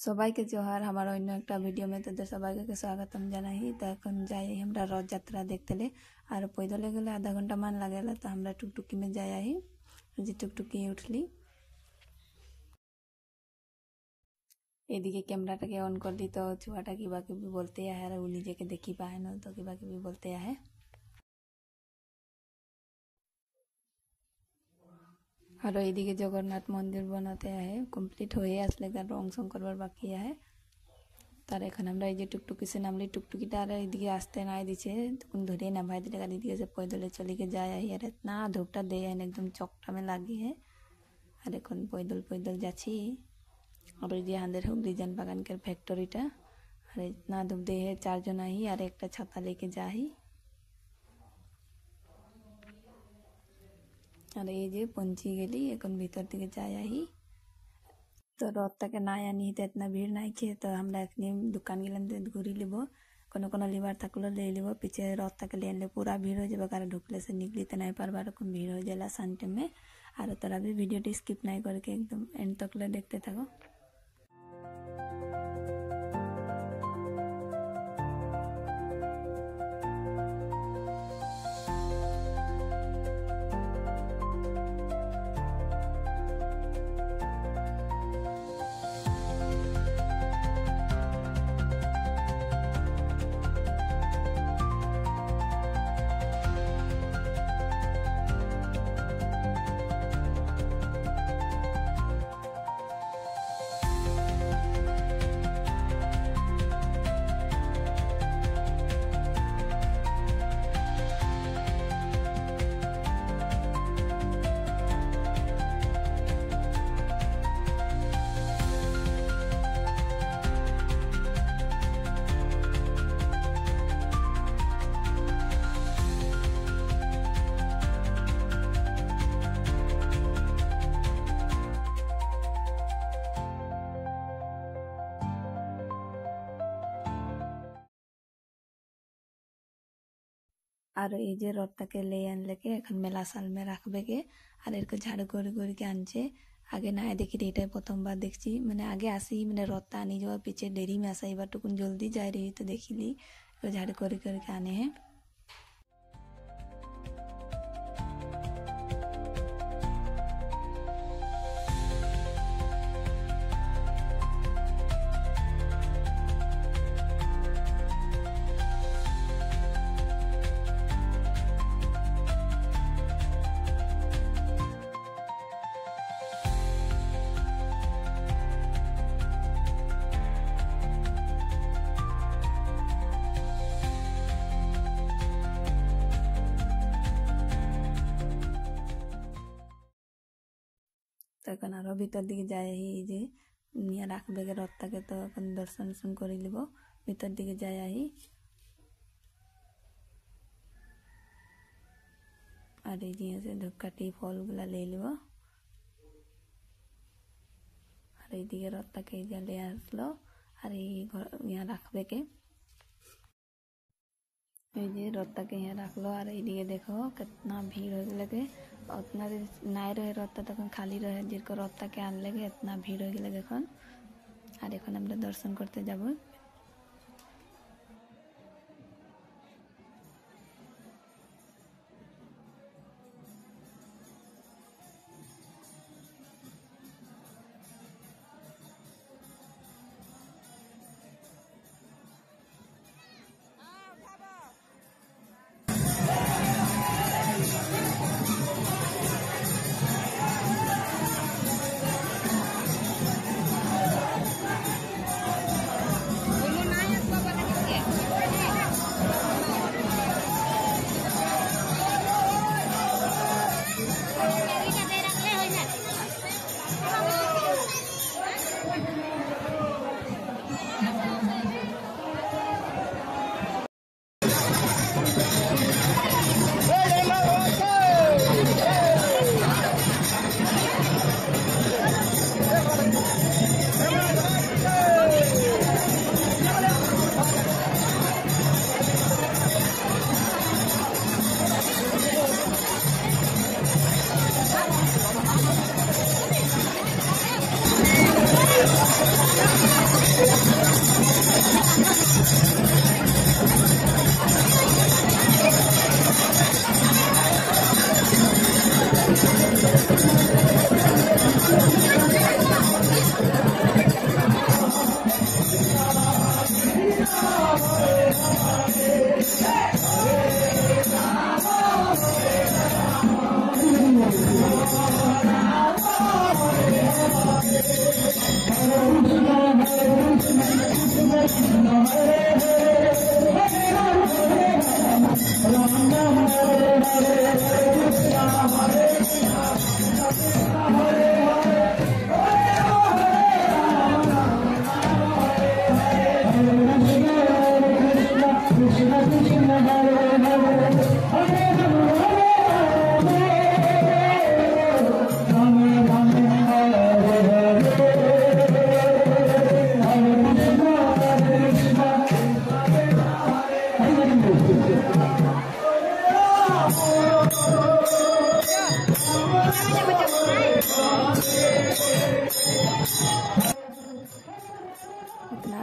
সবাইকে জোহার আমার অন্য একটা ভিডিও মে তোদের সবাইকে স্বাগতম জানাই। তো এখন যাই আমরা রথযাত্রা দেখতে আর পৈদলে গেলে আধা ঘন্টা মান লাগেলা। তো আমরা টুকটুকি में যাই আহি যে টুকটুকি উঠলি। এদিকে ক্যামেরাটাকে অন कर दी तो छुआटा की बाकी भी बोलते है और उन्हीं जे के देखी पाए न तो की बाकी भी बोलते है। और এইদিকে জগন্নাথ মন্দির বানাতে है কমপ্লিট হয়ে আসলে তার রং সং করবার বাকি है। তার এখন আমরা এই যে টুকটুকি সে নামলি টুকটুকিটা আর এইদিকে আসতে নাই দিছে তখন ধরে নামাই দিলে গাড়ি দিকে से पैदल चली के जाए आई আর इतना धूपটা दे है एकदम चौकटा में लगी है। আর এখন पैदल যাচ্ছি और ये हांदेर हुगली जान बागान के फैक्ट्रीटा और इतना धूप दे है 4 जना ही और एक छाता लेके जाही। और ये जे पंची गेली এখন ভিতর দিকে যাই আহি। तो रथटाके নাই আনি তো इतना भीड़ নাই खे तो আমরা এখনি দোকান গেলাম ঘুরি লিব কোনো লিবার থাকলে ले লিব पीछे रथटाके ले आनले पूरा भीड़ हो जाबे कारण ढुकले से निकलते नहीं पारबा एरकम भीड़ हो जाला शांति में। और तोरा भी वीडियोटी स्किप नहीं करके एकदम एंड तक ले देखते থাকো। और এই যে রথটাকে ले আনলে के এখন মেলা সাল में রাখবে के আর এরকে ঝাড়ু করে করে के আনছে আগে না দেখি এটাই প্রথমবার দেখছি মানে আগে আসি মানে রথটা আনি যাওয়া পিছে দেরি में আসা এবার টুকুন জলদি যাই रही तो देखिली ঝাড়ু করে করে के आने हैं। তখন আরো ভিতর দিকে যাই আহি যে নিয়ে রাখবে রথটাকে তো এখন দর্শন করে লিব ভিতর দিকে যাই আহি। আর এই যে ধূপকাঠি ফলগুলা ले লিব আর এইদিকে রথটাকে ले আসলো আর এই यहाँ রাখবে के ये रथटाके यहाँ रखलो और ये देखो कितना भीड़ हो लगे उतना नहीं रहे रथटा तक खाली रहे जिरको रथटाके आन लगे इतना भीड़ हो लगे एखन और एखन আমরা दर्शन करते যাব।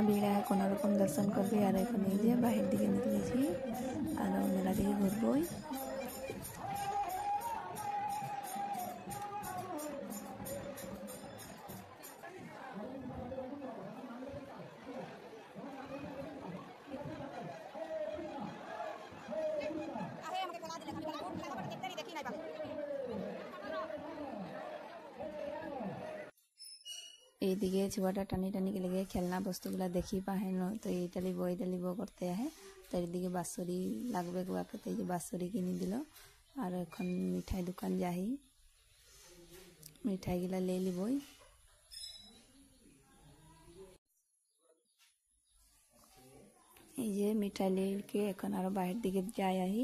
ভিড় है কোনো রকম দর্শন করবি আর এখন এই যে বাহির দিকে নিকলেছি আর মেলা দিকে ঘুরবই। এইদিকে ছুয়াটা টানি টানি লেগে খেলনা বস্তুগুলা দেখি পাহে ন, তো এইটা লিব করতে আহে। তো এইদিকে বাঁশরি লাগবে কুয়াকে, তো এই যে বাঁশরি কিনি দিল। আর এখন মিঠাই দোকান যাহি, মিঠাইগুলা লে লিবই। এই যে মিঠাই লেকে এখন আরো বাহির দিকে যাই আহি।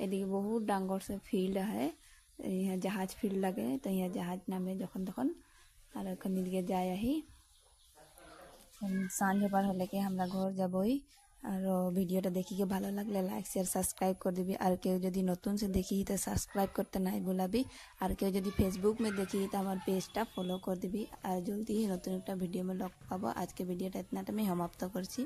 এদিকে বহুত ডাঙর সে ফিল্ড है, यहाँ जहाज फील्ड लगे, तो यहाँ जहाज नामे যখন তখন। আর এখন এদিকে যাই আহি, সাঁঝ হবার হলে কি আমরা ঘর যাবই। আর ভিডিওটা দেখিকে ভালো লাগলে লাইক শেয়ার সাবস্ক্রাইব করে দিবি। আর কেউ যদি নতুন से देखी तो सब्सक्राइब करते नहीं भूलाबी। আর কেউ যদি फेसबुक में देखी तो আমার পেজটা ফলো করে দিবি। আর জলদি ही নতুন একটা ভিডিও में লগ পাবো। আজকে ভিডিওটা এতনাটা আমি সমাপ্ত করছি।